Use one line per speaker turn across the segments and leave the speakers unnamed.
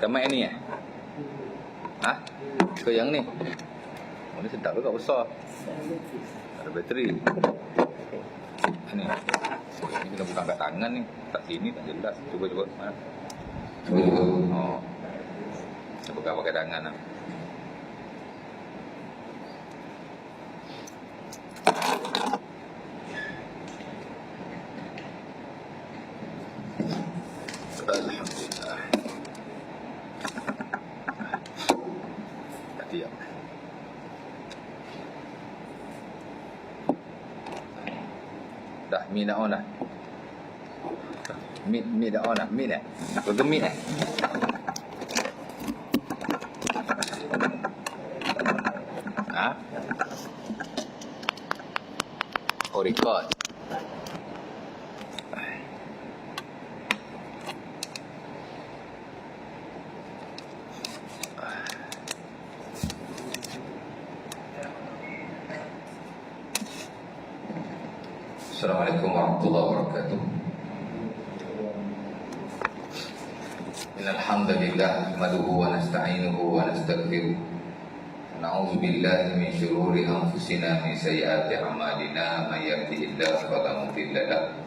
Tamat ni Ha? Ke yang ni? Oh, ni sedap juga, besar. Ada bateri. Ni. Ni kena buka kat tangan ni. Tak sini tak jelas. Cuba. Ha? Cuba. Oh. Buka pakai tangan lah. Alhamdulillah. Diam. Dah, mi dah on dah. Mi dah on dah. Mi dah. Nak gemit Ha? Oh, record. Assalamualaikum warahmatullahi wabarakatuh. Innal hamdalillah nahmaduhu wa nasta'inuhu wa nastaghfiruh. Na'udzu billahi min shururi anfusina min sayyiati a'malina may yahdihillahu fala mudilla lahu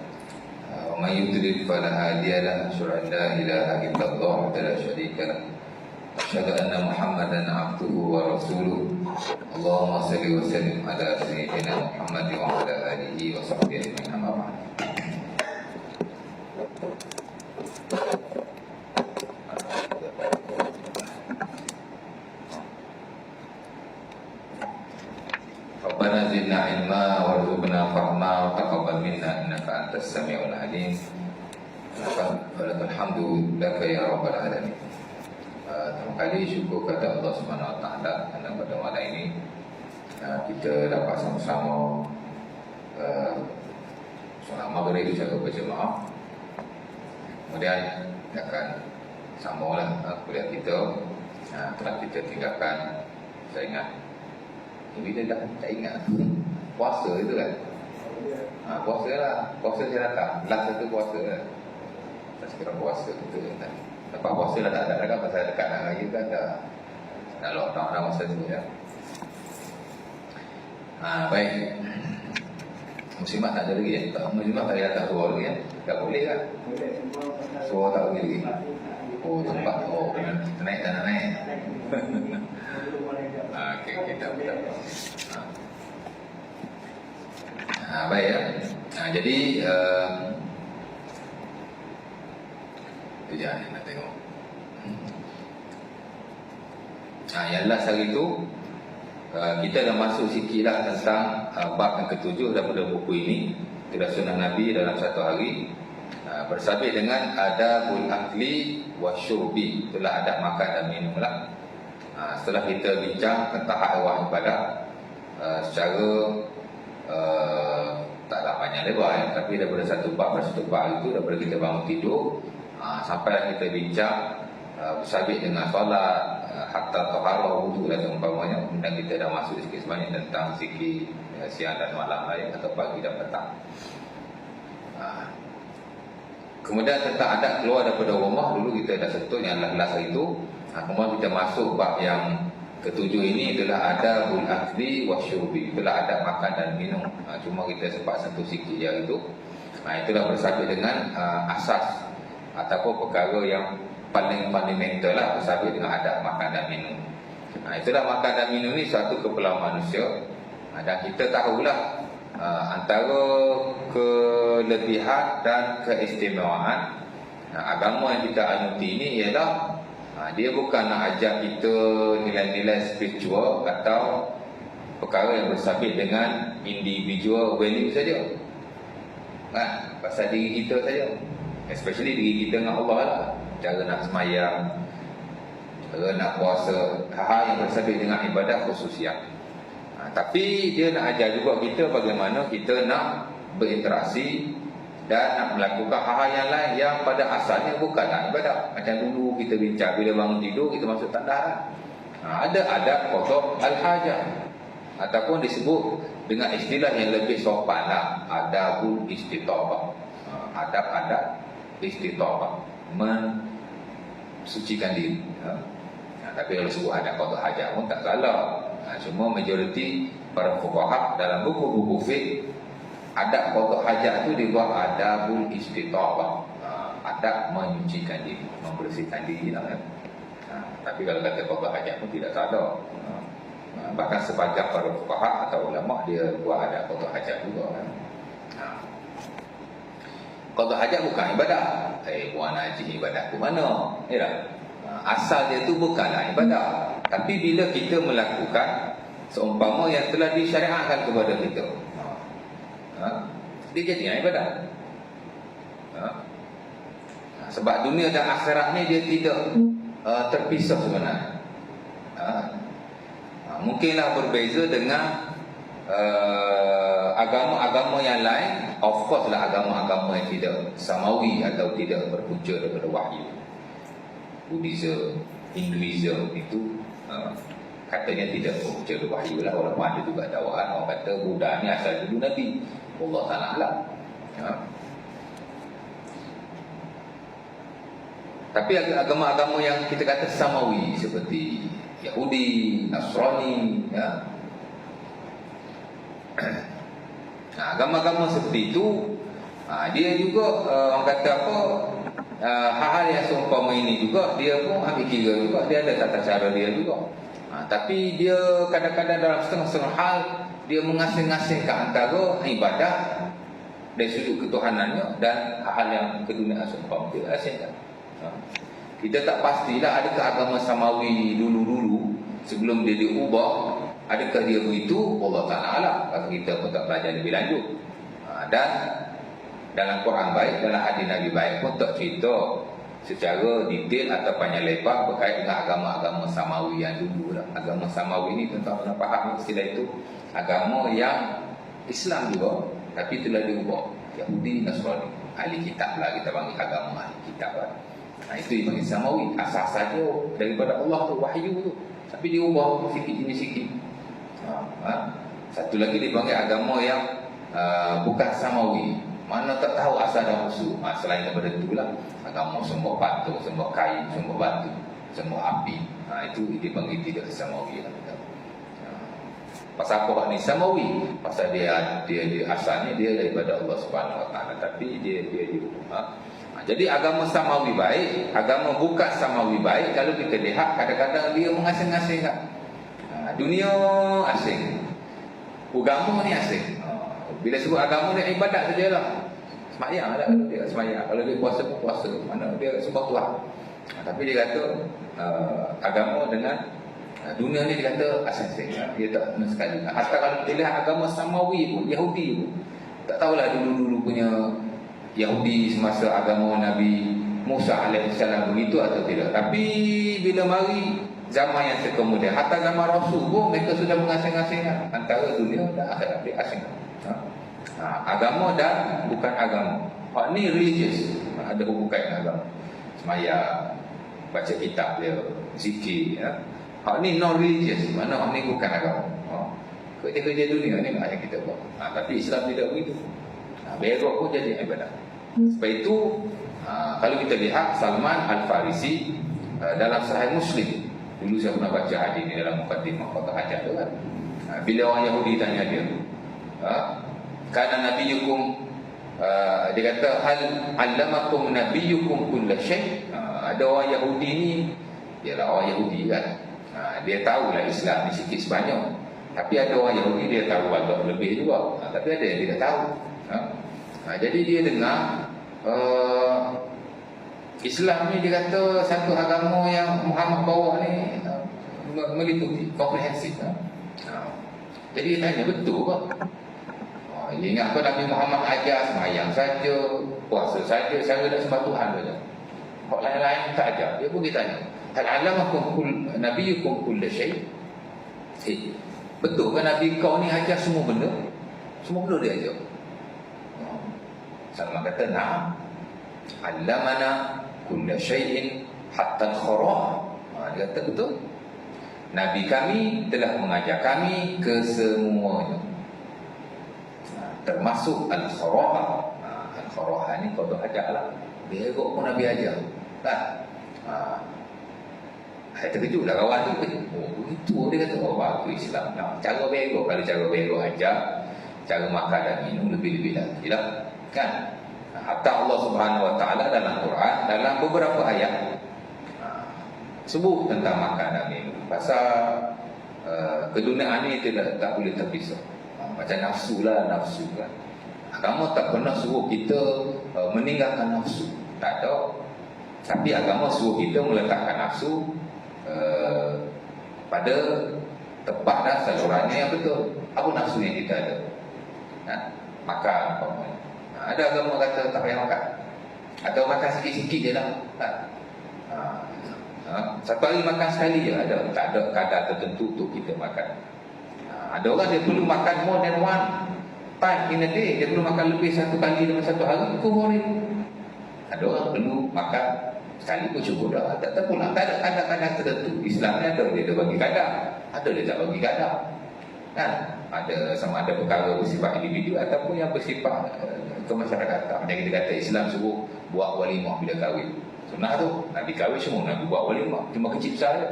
wa may yudlil fala hadiya lahu. Asyhadu an la ilaha illallah wa la syarika lahu. Asyhadu anna Muhammadan abduhu wa rasuluh. Allahumma salli wa sallim ala sayyidina Muhammad wa ala alihi wa sahbihi ajma'in. Amma ba'd. Rabbana zidna ilma warzuqna fahma wa taqabbal minna innaka antas samiul alim. Alhamdu laka ya rabbal alamin. Terima kasih, syukur kepada Allah Subhanahu Wa Taala kerana pada malam ini kita dapat sama-sama solat maghrib secara berjemaah. Kemudian akan sambunglah kuliah kita. Telah kita tinggalkan, saya ingat bila dah tak ingat puasa itu kan. Puasa lah, puasa saya datang. Last satu puasa lah. Tak sekira puasa kita kan. Lepas puasa dah tak ada kan, pasal dekat nak lagi kan dah lockdown dah masa tu ya. Baik. Muslimat tak ada lagi ya. Muslimat tak ada tak suara lagi ya. Tak boleh kan? Suara tak boleh lagi. Oh tempat, oh kena naik tak nak naik. Okey, tak. Baik ya. Jadi sekejap nak tengok. Yang last hari tu kita dah masuk sikitlah tentang bab yang ketujuh daripada buku ini. Itulah sunnah Nabi dalam satu hari, bersabit dengan adabul akli wasyurbi. Itulah adab makan dan minum lah. Setelah kita bincang tentang hak awal ibadah secara taklah panjang lebar ya, tapi daripada satu bab itu, daripada kita bangun tidur sampailah kita bincang bersabit dengan solat hatta taharah, wudu dan umpamanya. Kemudian kita dah masuk sikit sebanyak tentang zikir siang dan malam lain atau pagi dan petang. Kemudian tentang adab keluar daripada rumah dulu kita dah sentuh yang last itu. Kemudian kita masuk bab yang ketujuh ini adalah adabul akli wasyurbi. Itulah adab makan dan minum. Cuma kita sempat sentuh sikit yang itu. Itulah bersabit dengan asas ataupun perkara yang paling fundamental lah, bersabit dengan adab makan dan minum. Itulah makan dan minum ni satu keperluan manusia. Dan kita tahulah antara kelebihan dan keistimewaan agama yang kita anuti ini ialah dia bukan nak ajar kita nilai-nilai spiritual atau perkara yang bersabit dengan individual value saja. Pasal diri kita saja, especially diri kita dengan Allah lah. Cara nak semayang, cara nak puasa, hal yang bersabit dengan ibadah khususiah. Tapi dia nak ajar juga kita bagaimana kita nak berinteraksi dan nak melakukan hal-hal yang lain yang pada asalnya bukanlah ibadah. Macam dulu kita bincang, bila bangun tidur kita masuk tandas. Ada adab qada al-hajah, ataupun disebut dengan istilah yang lebih sopan lah, adabul istitabah. Adab-adab istitabah, sucikan diri. Tapi kalau sebut ada qada hajat pun tak salah. Cuma majoriti para fuqaha dalam buku-buku fiqh adab qada hajat tu dibuat adabul istithabah. Adab menyucikan diri, membersihkan diri lah kan. Tapi kalau kata qada hajat pun tidak salah. Bahkan sebagian para fuqaha atau ulama dia buat adab qada hajat juga kan. Qada hajat bukan ibadah. Puan haji ibadah ke mana? Ya tak? Asal dia tu bukanlah ibadah. Tapi bila kita melakukan seumpama yang telah disyariatkan kepada kita, dia jadi ibadah. Sebab dunia dan akhirat ni dia tidak terpisah sebenarnya. Mungkinlah berbeza dengan agama-agama yang lain. Of course lah agama-agama yang tidak samawi atau tidak berpunca daripada wahyu. Buddhism, Hinduism itu katanya tidak berpunca dari wahyu lah. Walaupun ada juga dakwaan orang kata Buddha ni asal dulu Nabi Allah Ta'ala lah. Tapi agama-agama yang kita kata samawi seperti Yahudi, Nasrani, agama-agama seperti itu, dia juga orang kata apa, hal-hal yang seumpama ini juga dia pun ambil kira juga, dia ada tata cara dia juga. Tapi dia kadang-kadang dalam setengah-setengah hal dia mengasing-asingkan antara ibadah dari sudut ketuhanannya dan hal yang keduniaan seumpama dia asingkan. Kita tak pastilah adakah agama samawi dulu-dulu sebelum dia diubah, adakah dia begitu? Allah Ta'ala alam. Kalau kita pun tak belajar lebih lanjut. Dan dalam Quran baik, dalam hadis Nabi baik pun tak cerita secara detail atau panjang lebar berkait dengan agama-agama samawi yang dulu lah. Agama samawi ni tuan-tuan faham istilah itu, agama yang Islam juga tapi telah diubah. Yahudi, Nasrani, ahli kitab lah kita panggil agama ahli kitab lah. Itu dipanggil samawi. Asas saja daripada Allah tu, wahyu tu, tapi diubah sikit demi sikit. Satu lagi dipanggil agama yang bukan samawi. Mana tak tahu asal dan usul. Selain daripada itulah agama sembah batu, sembah kain, sembah batu, sembah api. Itu dipanggil tidak samawi lah. Pasal apa ni samawi? Pasal dia asalnya dia daripada Allah Subhanahu Wa Taala, tapi dia jadi agama samawi baik, agama bukan samawi baik. Kalau kita lihat kadang-kadang dia mengasing-asingkan. Dunia asing, agama ni asing. Bila sebut agama ni ibadat sajalah. Semayang lah kalau dia semayang. Kalau dia puasa pun puasa. Mana dia sembah Tuhan. Tapi dia kata agama dengan dunia ni dia kata asing. Dia tak kena sekali. Hatta kalau kita lihat agama samawi pun, Yahudi pun, tak tahulah dulu-dulu punya Yahudi semasa agama Nabi Musa alaihissalam begitu atau tidak. Tapi bila mari zaman yang terkemudian, hatta zaman Rasul pun mereka sudah mengasing-asingkan antara dunia dan akhirat. Dia asing. Agama dan bukan agama. Hak ni religious, ada hubungan dengan agama. Semaya, baca kitab dia, zikir. Hak ni non religious, mana hak ni bukan agama. Kerja-kerja dunia ni lah yang kita buat. Tapi Islam tidak begitu. Berok pun jadi ibadah. Sebab itu kalau kita lihat Salman Al-Farisi dalam Sahih Muslim, dulu saya pernah baca hadis ni dalam mukadimah qada hajat tu kan. Bila orang Yahudi tanya dia, kana nabiyukum, dia kata hal allamakum nabiyukum kulla syai'. Ada orang Yahudi ni, ialah orang Yahudi kan. Dia tahulah Islam ni sikit sebanyak. Tapi ada orang Yahudi dia tahu agak lebih juga. Tapi ada yang tidak tahu. Jadi dia dengar Islam ni dia kata satu agama yang Muhammad bawa ni meliputi, komprehensif. Jadi dia tanya, betul ke? Dia ingat apa Nabi Muhammad ajar semayang saja, puasa saja, saya nak sembah Tuhan saja. Kok lain-lain tak ajar. Dia pergi tanya, hal alamakum nabiyukum kulla syai'? Betul ke Nabi kau ni ajar semua benda? Semua benda dia ajar. Salman kata, na'am, allamana kulla syai'in hatta al-khara'. Dia kata betul. Nabi kami telah mengajar kami kesemuanya, termasuk al-khara'. Al-khara' ni kau tak ajar lah. Dia kok pun Nabi ajar kan? Saya terkejut lah kawan tu. Oh begitu. Dia kata, oh bagus Islam. Nah, cara berok, kalau cara berok aja, cara makan dan minum lebih-lebih lagi lah. Kan? Hatta Allah Subhanahu Wa Taala dalam Quran, dalam beberapa ayat sebut tentang makan dan minum. Pasal keduniaan ni tak boleh terpisah. Macam nafsu lah. Agama tak pernah suruh kita meninggalkan nafsu. Tak ada. Tapi agama suruh kita meletakkan nafsu pada tempat dan salurannya yang betul. Apa nafsu yang kita ada? Makan apa pun. Ada agama kata tak payah makan, atau makan sikit-sikit je lah. Satu hari makan sekali je. Tak ada kadar tertentu untuk kita makan. Ada orang dia perlu makan more than one time in a day. Dia perlu makan lebih satu kali dalam satu hari. Ada orang perlu makan sekali pun cukup dah. Tak pula. Tak ada kadar-kadar tertentu. Islam ni ada dia bagi kadar, ada dia tak bagi kadar. Kan? Ada sama ada perkara bersifat individu ataupun yang bersifat kemasyarakatan. Macam kita kata Islam suruh buat walimah bila kahwin. Sunnah tu, Nabi kahwin semua Nabi buat walimah. Cuma kecil besar je.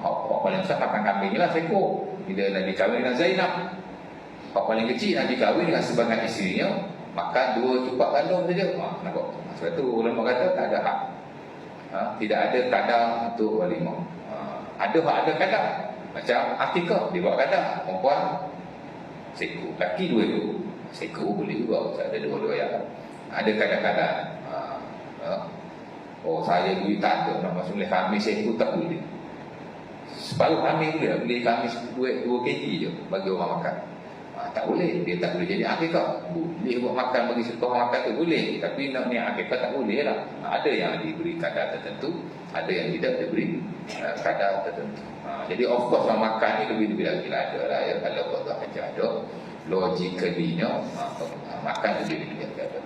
Orang paling besar makan kambing je lah, seekor. Bila Nabi kahwin dengan Zainab, orang paling kecil Nabi kahwin dengan sebagian isterinya, makan 2 cupak gandum saja. Nampak? Sebab tu ulama kata tak ada hak. Tidak ada kadar untuk walimah. Ada hak, ada kadar. Macam akikah, dia buat kadar. Perempuan seekor, lelaki 2 ekor. Seekor boleh juga, ada 2 ya. Ada kadar-kadar. Oh saya duit tak ada, nak masuk boleh khamis seekor tak boleh. Separuh khamis boleh, beli khamis 2 kg je bagi orang makan. Tak boleh, dia tak boleh jadi akikah. Boleh buat makan bagi satu orang makan tu boleh, tapi nak niat akikah tak boleh lah. Ada yang diberi kadar tertentu, ada yang tidak diberi kadar tertentu. Jadi of course orang makan ni lebih-lebih lagi lah. Ada lah ya, kalau Allah ajar ada logically-nya makan lebih-lebih lagi ada.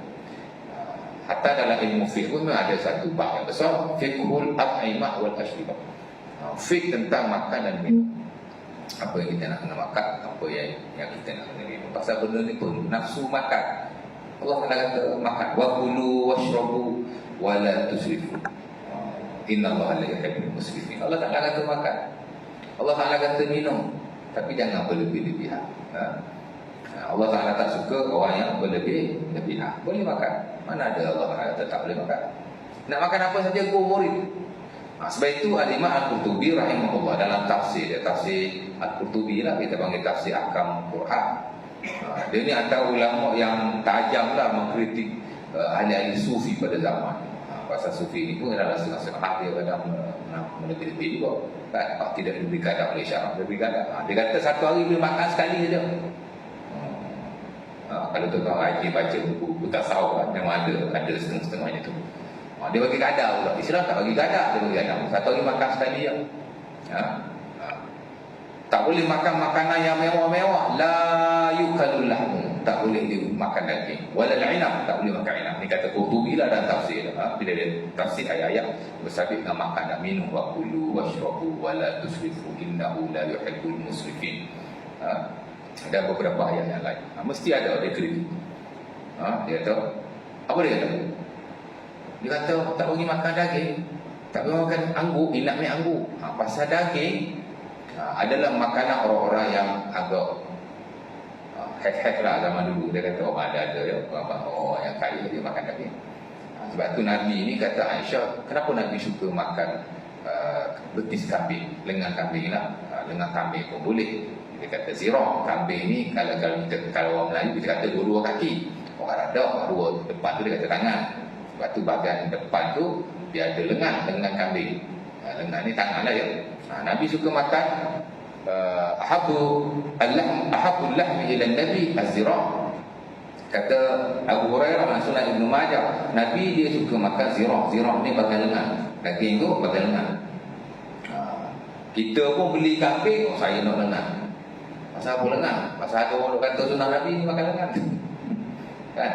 Hatta dalam ilmu fiqh pun ada satu bab yang besar, fiqhul at'imah wal ashribah. Fiqh tentang makan dan minum. Apa yang kita nak kena makan, apa yang kita nak kena minum. Pasal benda ni pun nafsu makan. Allah Taala kata makan, wa kulu washrabu wa la tusrifu. Innallaha la yuhibbul musrifin. Allah Taala kata makan. Allah Taala kata minum, tapi jangan berlebih-lebihan. Allah Taala tak suka orang yang berlebih-lebihan. Boleh makan. Mana ada Allah Taala kata tak boleh makan. Nak makan apa saja go for it. Sebab itu Al-Imam Al-Qurtubi rahimahullah dalam tafsir Al-Qurtubi lah, kita panggil tafsir Ahkam Quran. Dia ni antara ulama yang tajam lah mengkritik ahli-ahli sufi pada zaman. Pasal sufi ni pun adalah setengah dia kadang melebih-lebih juga. Kan? Tidak diberi kadar oleh syarak, diberi kadar. Dia kata satu hari boleh makan sekali saja. Kalau tuan-tuan rajin baca buku tasawuf, memang ada setengah-setengahnya tu. Dia bagi kadar pula. Islam tak bagi kadar, dia bagi kadar. Satu hari makan sekali je. Tak boleh makan makanan yang mewah-mewah. La yukalul lahmu, tak boleh dimakan daging. Walal inab, tak boleh makan inab. Ni kata Qurtubi lah dalam tafsir. Bila dia tafsir ayat-ayat bersabit dengan makan dan minum, wa kulu washrabu wa la tusrifu innahu la yuhibbul musrifin. Dan beberapa ayat yang lain. Mesti ada dia kritik. Dia kata, apa dia kata? Dia kata tak bagi makan daging, tak bagi makan anggur, inap ni anggur. Pasal daging adalah makanan orang-orang yang agak hack-hack lah zaman dulu. Dia kata orang ada ya, orang yang kaya dia makan daging. Sebab tu Nabi ni kata Aisyah, kenapa Nabi suka makan betis kambing, lengan kambing lah. Lengan kambing pun boleh. Dia kata zirah, kambing ni kalau orang Melayu dia kata dua-dua kaki. Orang ada dua depan tu dia kata tangan. Sebab tu bahagian depan tu dia ada lengan kambing. Lengan ni tangan lah ya. Nabi suka makan ahabul lahmi ila Nabi az-zirah. Kata Abu Hurairah dalam Sunan Ibnu Majah, Nabi dia suka makan zirah. Zirah ni bahagian lengan. Daging tu bahagian lengan. Kita pun beli kambing, saya nak lengan. Pasal apa lengan? Pasal ada orang kata sunnah Nabi ni makan lengan. Kan?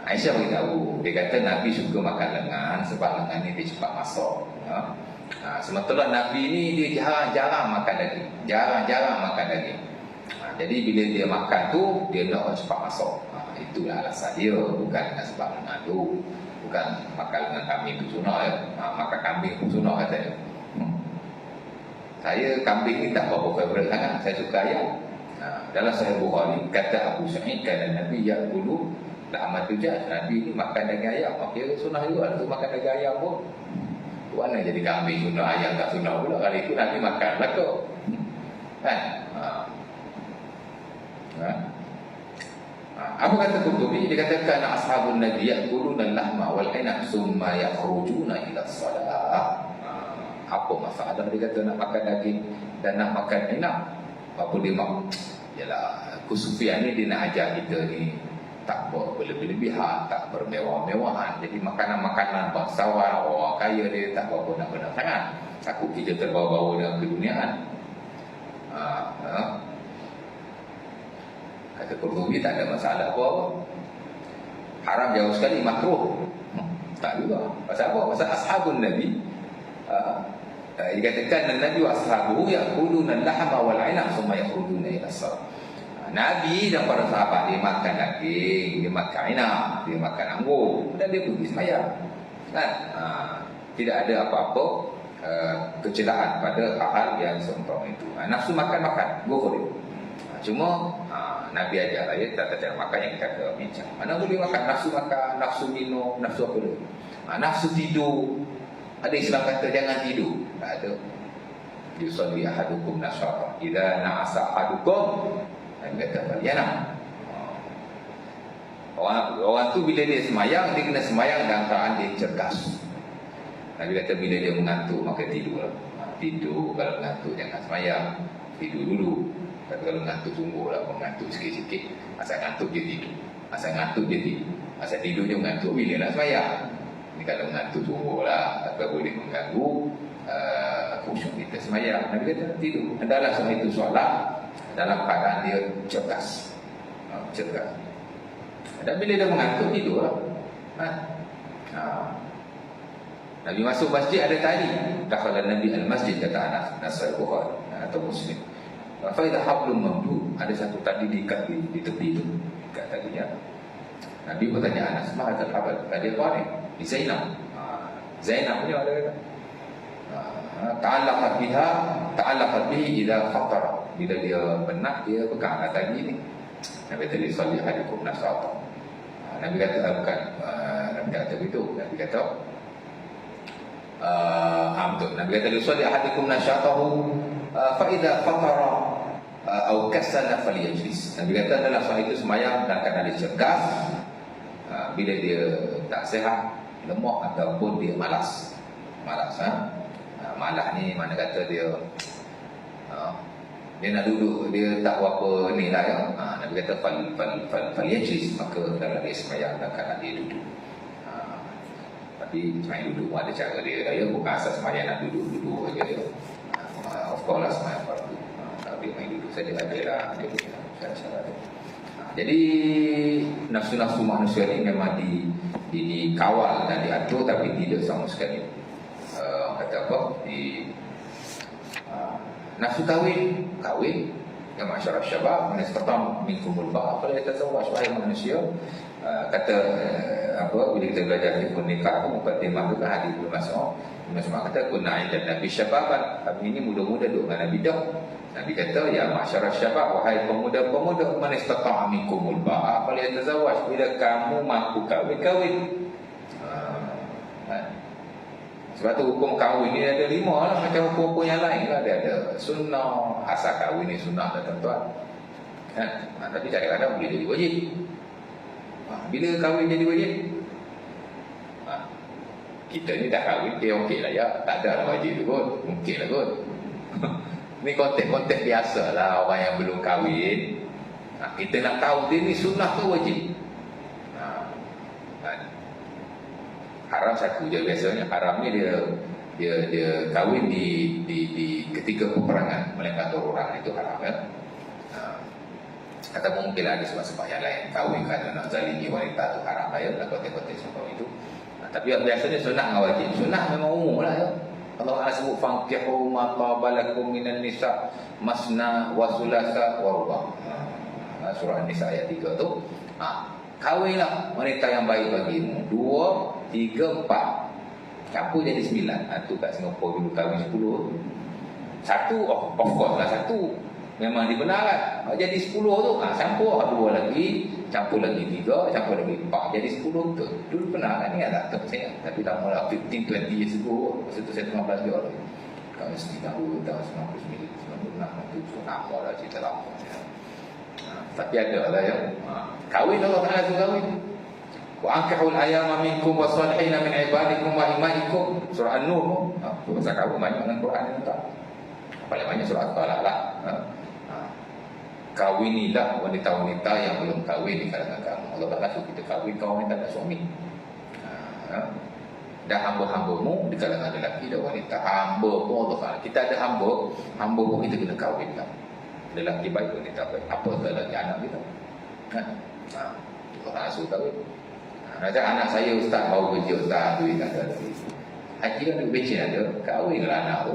Aisyah beritahu, dia kata Nabi suka makan lengan sebab lengan ni dia cepat masak. Sementara Nabi ni dia jarang-jarang makan daging. Jarang-jarang makan daging. Jadi bila dia makan tu, dia nak cepat masak. Itulah alasan dia, bukan dengan sebab lengan tu. Bukan makan dengan kambing itu sunnah ya. Makan kambing itu sunnah katanya. Saya kambing ni tak berapa favourite sangat. Saya suka ayam. Dalam Sahih Bukhari kata Abu Sa'id kana Nabi yaqulu la'amat tujah. Nabi ni makan daging ayam. Okey, sunnah juga tu makan daging ayam pun. Mana jadi kambing sunnah, ayam tak sunnah pula. Kali itu Nabi makan lah tu. Kan? Apa kata Qurtubi? Dia katakan ashabun Nabi yaquluna al-lahma wal 'inab summa yakhrujuna ila salah. Apa masalah dia kata nak makan daging dan nak makan inap? Apa dia mak? Yalah, Kusufian ni dia nak ajar kita ni tak berlebih-lebihan, tak bermewah-mewahan. Jadi makanan-makanan bangsawan, orang kaya dia tak berapa nak benar sangat. Takut kita terbawa-bawa dengan keduniaan. Kata Qurtubi tak ada masalah apa-apa. Haram jauh sekali, makruh. Tak juga. Pasal apa? Pasal ashabun Nabi dikatakan Nabi wa ashabuhu yaquluna al-lahma wal 'inab thumma yakhrujuna ila as-salah. Nabi dan para sahabat dia makan daging, dia makan inab, dia makan anggur dan dia pergi sembahyang. Kan? Tidak ada apa-apa kecelaan pada hal yang seumpama itu. Nafsu makan-makan, go for it. Cuma Nabi ajar saya tak cara makan yang kata bincang. Mana boleh makan, nafsu minum, nafsu apa dulu. Nafsu tidur. Ada Islam kata jangan tidur. Tak ada. Yusalli ahadukum nasyata. Idza na'asa ahadukum, Nabi kata falyanam. Orang tu bila dia semayang, dia kena semayang dalam keadaan dia cergas. Nabi kata bila dia mengantuk maka tidur. Tidur, kalau mengantuk jangan semayang. Tidur dulu. Tapi kalau mengantuk sungguhlah, mengantuk sikit-sikit. Asal ngantuk dia tidur. Asal ngantuk dia tidur. Asal tidur dia mengantuk bila nak semayang. Ini kalau mengantuk sungguhlah, tak boleh mengganggu khusyuk kita semayang. Nabi kata tidur. Adalah soal itu solat dalam keadaan dia cerdas. Cerdas. Dan bila dia mengantuk tidur lah. Nabi masuk masjid ada tali. Dakhala Nabi al-masjid kata Anas Nasai Bukhari atau Muslim. Fa idza hablum mamdud, ada satu tali diikat di tepi itu. Ikat talinya. Nabi bertanya Anas, "Ma hadzal habl?" Dia apa ni? Di Zainab. Zainab punya ada kata. Ta'allaqat bihi idza khatara. Bila dia penat dia pegang tali ni. Nabi tadi salli hadikum nasata. Nabi kata bukan Nabi kata begitu. Nabi kata Nabi kata salli hadikum nasatahu fa idza khatara au kasala falyajlis. Nabi kata dalam soal itu semayang dan keadaan dia cergas. Bila dia tak sihat, lemah ataupun dia malas. Malas malas ni mana kata dia dia nak duduk, dia tak apa ni lah ya. Nabi kata fal yajlis, maka dalam dia semayang dan keadaan dia duduk. Tapi semayang duduk ada cara dia ya, bukan asal semayang nak duduk aja dia. Of course lah semayang fardu. Kalau dia main duduk saja ada lah dia punya cara-cara dia. Jadi nafsu-nafsu manusia ni memang dikawal dan diatur, tapi tidak sama sekali kata apa nafsu kahwin ya masyarakat syabab masyarakat minkumul ba' kalau kita tahu wahai manusia kata apa bila kita belajar fikih nikah mukadimah tu kan hadis Ibnu Mas'ud kata kunna inda Nabi syababan, kami ini muda-muda duk dengan Nabi dah. Nabi kata ya masyarakat syabab, wahai pemuda-pemuda man istata'a minkumul ba'a falyatazawwaj, bila kamu mampu kahwin. Sebab tu hukum kahwin ni ada 5 lah, macam hukum-hukum yang lain lah. Dia ada sunnah, asal kahwin ni sunnah dah tuan-tuan. Tapi kadang-kadang boleh jadi wajib. Bila kahwin jadi wajib? Kita ni dah kahwin, okey lah ya. Tak ada lah wajib tu kot. Mungkin lah kot. Ni konteks biasa lah orang yang belum kahwin. Kita nak tahu dia ni sunnah ke wajib. Haram satu je biasanya. Haram ni dia kahwin di ketika peperangan, melengkapi orang itu haram kan. Atau mungkin ada sebab-sebab yang lain. Kahwin kerana nak zalimi wanita tu haram lah ya. Konteks-konteks sebab itu. Tapi biasanya sunnah dengan wajib. Sunnah memang umum lah ya. Allah Ta'ala sebut fankihu ma tabalakum minan nisa masna wa sulasa wa ruba'. Surah An-Nisa ayat 3 tu. Kahwinlah wanita yang baik bagimu 2, 3, 4 campur jadi 9. Tu kat Singapura dulu kahwin 10. Satu of course lah, satu memang dibenarkan. Jadi 10 tu campur 2 lagi, campur lagi 3, campur lagi 4, jadi 10 tu. Dulu pernah kan ni tak tahu saya, tapi lama lah 15-20 years ago. Masa tu saya tengah belajar lagi. Kahwin sekitar tahun 99, 96 tu lama lah, cerita lama. Tapi ada lah ya. Kahwin Allah Ta'ala tu kahwin. Wa ankihul ayama minkum wa salihina min ibadikum wa imaikum. Surah An-Nur. Pasal kahwin banyak dalam Quran ni tak. Paling banyak surah Al-Talaq lah. Kawinilah wanita-wanita yang belum kahwin di kalangan kamu. Allah Ta'ala suruh kita kahwin kawan yang tak ada suami. Dan hamba-hambamu di kalangan lelaki dan wanita. Hamba pun Allah Ta'ala. Kita ada hamba pun kita kena kahwinkan. Lelaki baik, wanita baik. Apa tak lagi anak kita. Allah Ta'ala suruh kahwin. Macam anak saya ustaz baru kerja, ustaz duit tak ada duit. Haji kan duit becin ada, kahwinlah anak tu.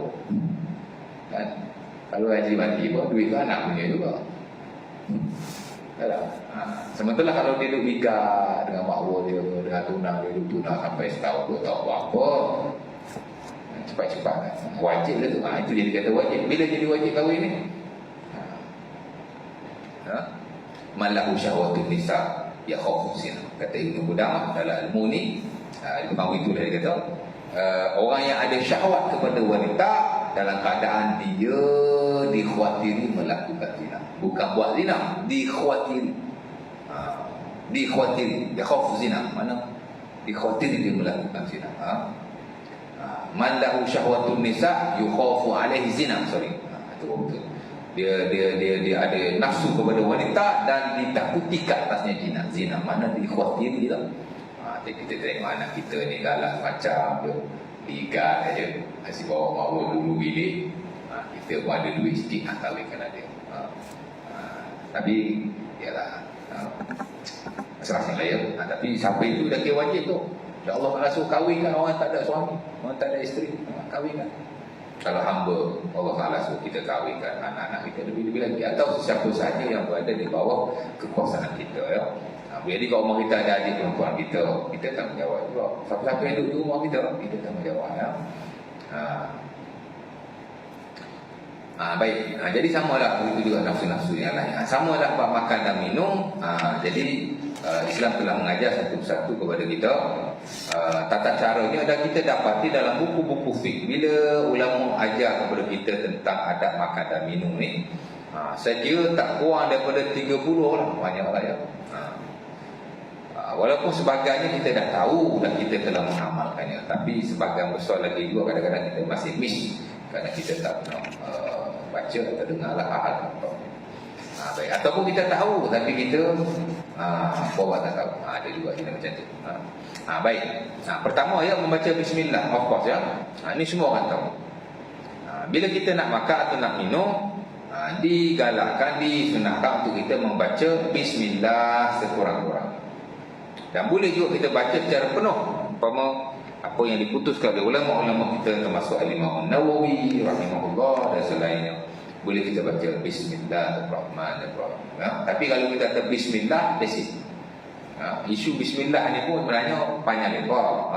Kan? Kalau haji mati pun duit tu anak punya juga. Sementara kalau dia duduk nikah dengan makwa dia, dengan tunang dia, duduk tunang sampai setahun 2 tahun apa, cepat-cepat kan. Wajib lah tu. Itu dia kata wajib. Bila jadi wajib kahwin ni? Malahu syahwatun nisa ya khawfu zina. Kata Ibnu Qudamah dalam ilmu ni, Imam itu dia kata orang yang ada syahwat kepada wanita dalam keadaan dia dikhawatiri melakukan zina. Bukan buat zina, dikhawatiri. Dikhawatiri, dia khawfu zina. Mana? Dikhawatiri dia melakukan zina. Man lahu syahwatun nisa yukhafu alaihi zina. Sorry. Itu betul. Dia ada nafsu kepada wanita dan ditakuti ke atasnya zina. Mana dikhawatiri lah. Kita tengok anak kita ni galak macam tu, ligat aja, asyik bawa mawa dulu bilik. Kita pun ada duit sikit nak kahwinkan dia. Tapi ialah serasa lah ya. Tapi siapa itu dah kira wajib tu. Ya Allah Ta'ala suruh kahwinkan orang tak ada suami, orang tak ada isteri, kahwinkan. Kalau hamba Allah Ta'ala suruh kita kahwinkan anak-anak kita lebih-lebih lagi, atau siapa sahaja yang berada di bawah kekuasaan kita ya. Jadi kalau rumah kita ada adik perempuan kita tanggungjawab juga. Siapa-siapa yang duduk di rumah kita tanggungjawab ya. Baik. Jadi samalah begitu juga nafsu-nafsu yang lain. Samalah bab makan dan minum. Jadi Islam telah mengajar satu-satu kepada kita tata caranya, dan kita dapati dalam buku-buku fiqh bila ulama ajar kepada kita tentang adab makan dan minum ni, saya kira tak kurang daripada 30 lah, banyaklah ya. Walaupun sebagainya kita dah tahu dan kita telah mengamalkannya, tapi sebahagian besar lagi juga kadang-kadang kita masih miss kerana kita tak pernah baca atau dengarlah hal apa. Baik. Ataupun kita tahu tapi kita bawa tak tahu. Ada juga jenis macam tu. Baik. Pertama ya, membaca bismillah, of course ya. Ini semua orang tahu. Bila kita nak makan atau nak minum, digalakkan, disunahkan untuk kita membaca bismillah sekurang-kurangnya. Dan boleh juga kita baca secara penuh. Umpama apa yang diputuskan oleh ulama-ulama kita, termasuk Al-Imam Nawawi rahimahullah dan selainnya, boleh kita baca bismillahirrahmanirrahim. Tapi kalau kita kata bismillah, that's it. Isu bismillah ni pun sebenarnya panjang lebar.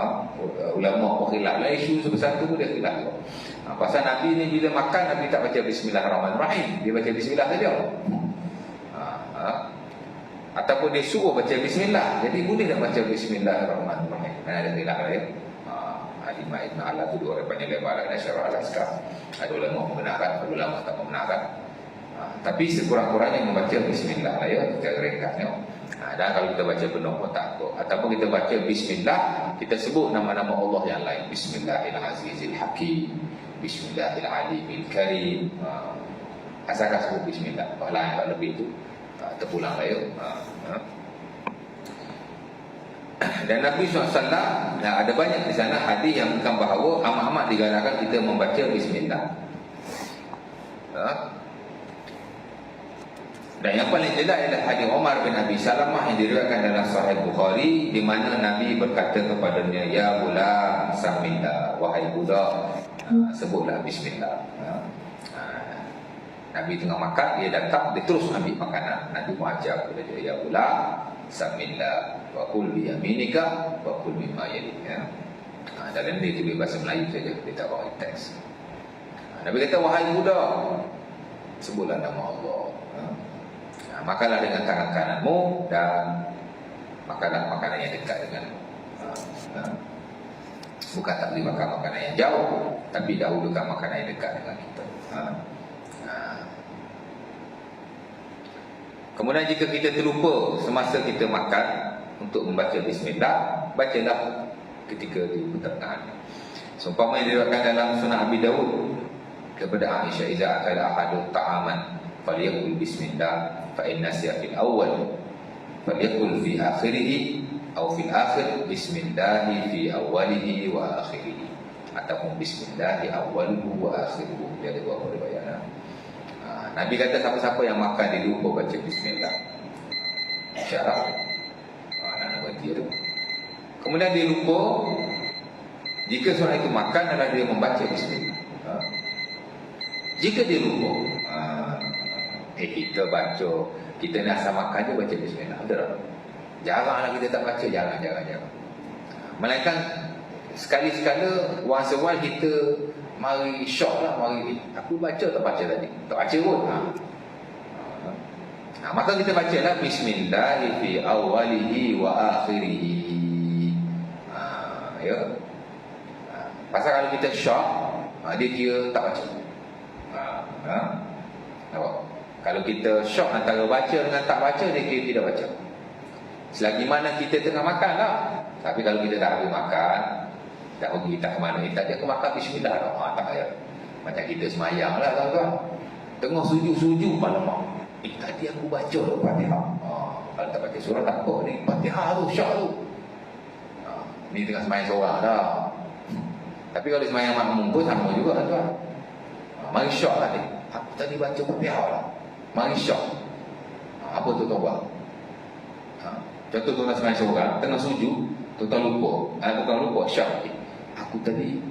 Ulama pun khilaf lah isu sebesar tu, dia khilaf. Pasal Nabi ni bila makan, Nabi tak baca bismillahirrahmanirrahim, dia baca bismillah saja. Ataupun dia suruh baca bismillah, jadi boleh tak baca bismillahirrahmanirrahim. Ada khilaf lah ya. Al-Imam Ibn Ala tu dua orang panjang lebar dalam Syarah Al-Askar. Ada ulama membenarkan, ada ulama tak membenarkan. Tapi sekurang-kurangnya membaca bismillah lah ya, kita ringkasnya. Dan kalau kita baca penuh pun tak apa. Ataupun kita baca bismillah, kita sebut nama-nama Allah yang lain. Bismillahirrahmanirrahim, Bismillahirrahmanirrahim Karim. Asalkan sebut bismillah. Lain kalau lebih itu terpulang lah ya. Dan Nabi SAW ada banyak di sana hadis yang bukan bahawa amat-amat digalakkan kita membaca bismillah. Dan yang paling jelas adalah hadis Umar bin Abi Salamah yang diriwayatkan dalam Sahih Bukhari, di mana Nabi berkata kepadanya, ya ghulam samillah, wahai budak, sebutlah bismillah. Nabi tengah makan, dia datang, dia terus ambil makanan. Nabi mengajar kepada dia, ya pula, samillah wa kul bi yaminika wa kul mimma yalik. Dalam dia tulis bahasa Melayu saja, dia tak bawa teks. Nabi kata, wahai budak, sebutlah nama Allah. Makanlah dengan tangan kananmu dan makanlah makanan yang dekat denganmu. Bukan tak boleh makan makanan yang jauh, tapi dahulukan makanan yang dekat dengan kita. Kemudian jika kita terlupa semasa kita makan untuk membaca bismillah, bacalah ketika di pertengahan. Seumpama yang diriwayatkan dalam Sunan Abi Dawud kepada Aisyah, iza akala ahadun ta'aman falyakul bismillah fa in nasiya fil awwal falyakul fi akhirih atau fil akhir bismillah fi awwalihi wa akhirih, ataupun bismillah awwaluhu wa akhiruhu. Dia ada dua riwayat. Nabi kata siapa-siapa yang makan dia lupa baca bismillah, syarat nak berhenti tu. Kemudian dia lupa, jika seorang itu makan adalah dia membaca bismillah. Jika dia lupa, kita baca, kita nak asal makan je baca bismillah, betul? Jaranglah kita tak baca, jarang. Melainkan sekali-sekala once a while kita mari syok lah, mari aku baca tak baca tadi, tak baca pun. Maka kita baca lah bismillah fi awwalihi wa akhirih. Ya. Pasal kalau kita syok, dia kira tak baca. Kalau kita syok antara baca dengan tak baca, dia kira tidak baca. Selagi mana kita tengah makan lah. Tapi kalau kita dah habis makan, tak pergi tak ke mana, tak dia ke makan bismillah dah. Tak payah. Macam kita semayang lah tuan-tuan. Tengah sujud-sujud malam. Tadi aku baca dah Fatihah. Kalau tak baca surah tak apa ni. Fatihah tu, syak tu. Ni tengah semayang seorang dah. Tapi kalau semayang makmum pun sama juga tuan. Mari syak lah ni. Aku tadi baca Fatihah lah. Mari syak. Apa tu tuan buat? Contoh tuan semayang seorang, tengah sujud, tuan lupa. Bukan lupa, syak. Aku tadi,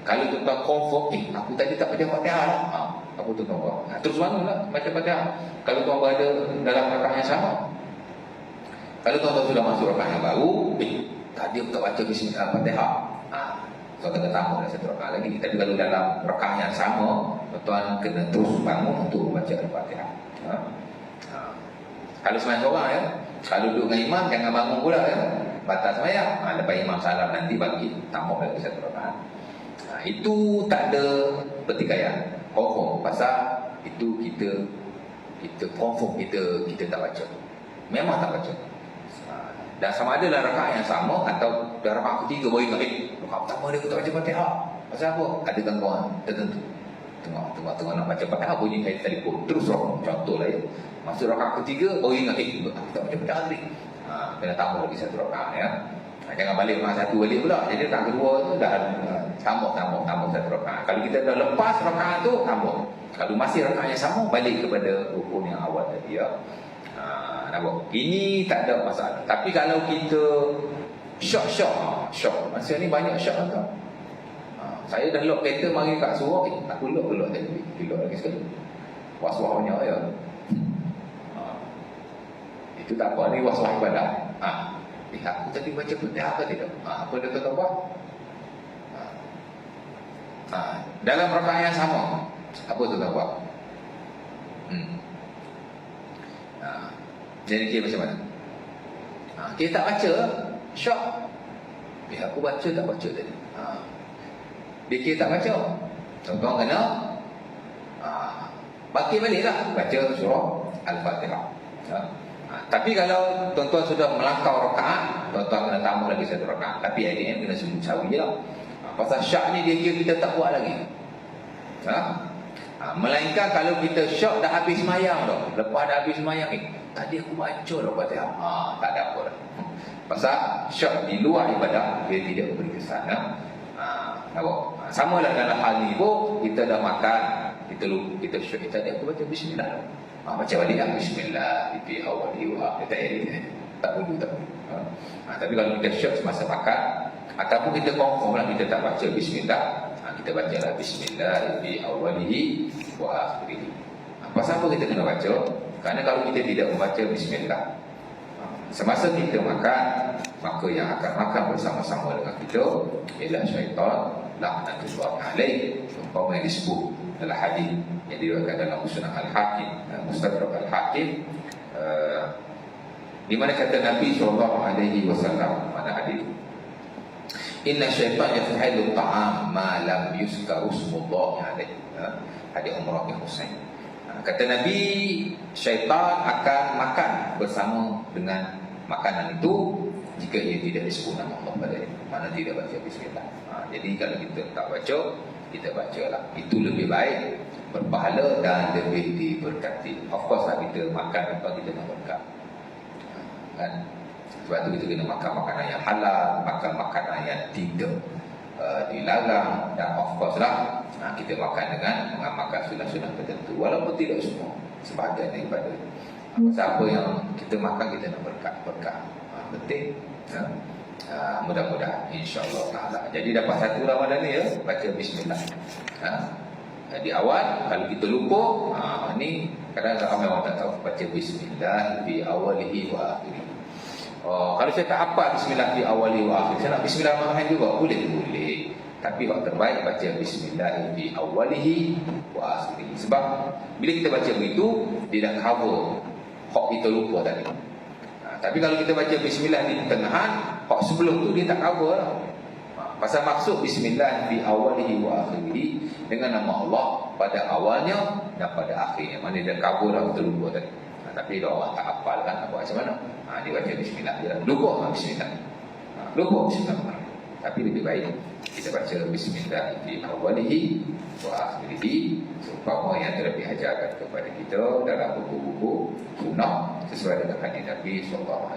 kalau tuan confirm, aku tadi tak baca Fatihah lah. Apa tuan buat? Terus bangunlah baca Fatihah. Kalau tuan berada dalam rakaat yang sama. Kalau tuan sudah masuk rakaat yang baru, tadi aku tak baca bismillah Fatihah. Tuan kena tambah dah satu rakaat lagi. Tapi kalau dalam rakaat yang sama, tuan kena terus bangun untuk membaca Al-Fatihah. Kalau semayang seorang ya, kalau duduk dengan imam jangan bangun pula ya. Batas semayang. Lepas imam salam nanti bagi tambah lagi satu rakaat. Itu tak ada pertikaian. Confirm pasal itu kita confirm kita tak baca. Memang tak baca. Dan sama ada dalam rakaat yang sama atau dalam rakaat ketiga baru ingat, rakaat pertama dia tak baca Fatihah. Pasal apa? Ada gangguan tertentu. Tengah nak baca Fatihah bunyi kait telefon. Terus contohlah ya. Masuk rakaat ketiga baru ingat, aku tak baca Fatihah tadi. Kena tambah lagi satu rakaat ya. Jangan balik rakaat satu balik pula. Jadi rakaat kedua tu dah tambah satu rakaat. Kalau kita dah lepas rakaat tu tambah. Kalau masih rakaat yang sama balik kepada rukun yang awal tadi ya. Nampak? Ini tak ada masalah. Tapi kalau kita syok. Masa ni banyak syok kan. Saya dah lock kereta mari kat surau, aku lock tadi. Lock lagi sekali. Was-was banyak ya. Itu tak apa, ni was-was ibadah. Aku tadi baca Fatihah ke tidak? Apa dia kata buat? Dalam rakaat yang sama, apa tu tak buat? Jadi kira macam mana? Kita tak baca, syok. Aku baca tak baca tadi. Dia kira tak baca. Tuan-tuan kena baki balik lah baca surah Al-Fatihah. Tapi kalau tuan-tuan sudah melangkau rakaat, tuan-tuan kena tambah lagi satu rakaat. Tapi IDM kena sujud sawi je lah. Pasal syak ni dia kira kita tak buat lagi. Melainkan kalau kita syak dah habis semayang dah. Lepas dah habis semayang tadi aku baca dah Fatihah. Tak ada apa dah. Pasal syak di luar ibadah, dia tidak beri kesan. Sama lah dalam hal ni pun, kita dah makan, kita syak, tadi aku baca bismillah. Baca balik lah bismillah fi awwali wa akhirih. Tak perlu. Tapi kalau kita syak semasa makan, ataupun kita confirm lah kita tak baca bismillah, kita bacalah bismillah fi awwalihi wa akhirih. Pasal apa kita kena baca? Kerana kalau kita tidak membaca bismillah, semasa kita makan, maka yang akan makan bersama-sama dengan kita ialah syaitan laknatullah alaih, umpama yang disebut dalam hadis yang diriwayatkan dalam Musnad Al-Hakim, Mustadrak Al-Hakim, di mana kata Nabi SAW, mana hadis, inna syaitan yafhalu ta'am ma lam yuzkaru ismullah alaih. Hadis Umrah bin Husain. Kata Nabi, syaitan akan makan bersama dengan makanan itu jika ia tidak disebut nama Allah padanya, mana tidak baca bismillah. Jadi kalau kita tak baca, kita bacalah. Itu lebih baik, berpahala dan lebih diberkati. Of course lah, kita makan apa kita nak berkat, kan? Sebab tu kita kena makan makanan yang halal, makan makanan yang tidak dilarang. Dan of course lah, kita makan dengan mengamalkan sunat-sunat tertentu, walaupun tidak semua, sebahagian daripada. Siapa yang kita makan, kita nak berkat. Penting. Mudah-mudahan insya-Allah taala. Jadi dapat satu Ramadan ni ya, baca bismillah. Di awal kalau kita lupa, ni kadang-kadang ramai orang tak tahu baca bismillah di awalihi wa akhirih. Kalau saya tak hafal bismillah di awalihi wa akhirih, saya nak bismillahirrahmanirrahim juga, boleh. Tapi yang terbaik baca bismillah di awalihi wa akhirih. Sebab bila kita baca begitu, dia dah cover hak kita lupa tadi. Tapi kalau kita baca bismillah di pertengahan, hak sebelum tu dia tak cover lah. Pasal maksud bismillah di awalihi wa akhirih, dengan nama Allah pada awalnya dan pada akhirnya. Mana dia cover lah, kita lupa tadi. Tapi kalau orang tak hafal kan, nak buat macam mana? Dia baca bismillah, dia lupa bismillah. Lupa bismillah. Tapi lebih baik kita baca bismillah di awalihi wa akhirih, seumpama yang telah diajarkan kepada kita dalam buku-buku sunnah sesuai dengan hadis Nabi SAW.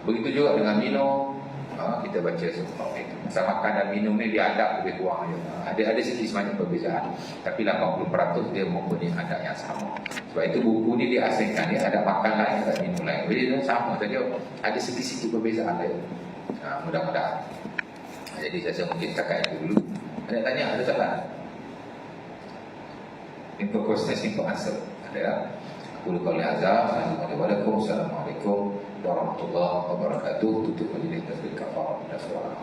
Begitu juga dengan minum, kita baca seumpama itu. Masa makan dan minum ni dia adab lebih kurang je. Ada sedikit sebanyak perbezaan, tapi 80% dia mempunyai adab yang sama. Sebab itu buku ni dia asingkan, dia ada makan lain, ada minum lain. Jadi dia sama saja, ada sedikit perbezaan lain. Mudah-mudahan. Jadi saya mungkin setakat itu dulu. Ada tanya, ada soalan? Info question, info answer. Ada? Aku lupa oleh azab. Assalamualaikum warahmatullahi wabarakatuh. Tutup majlis tasbih kafar dan surah.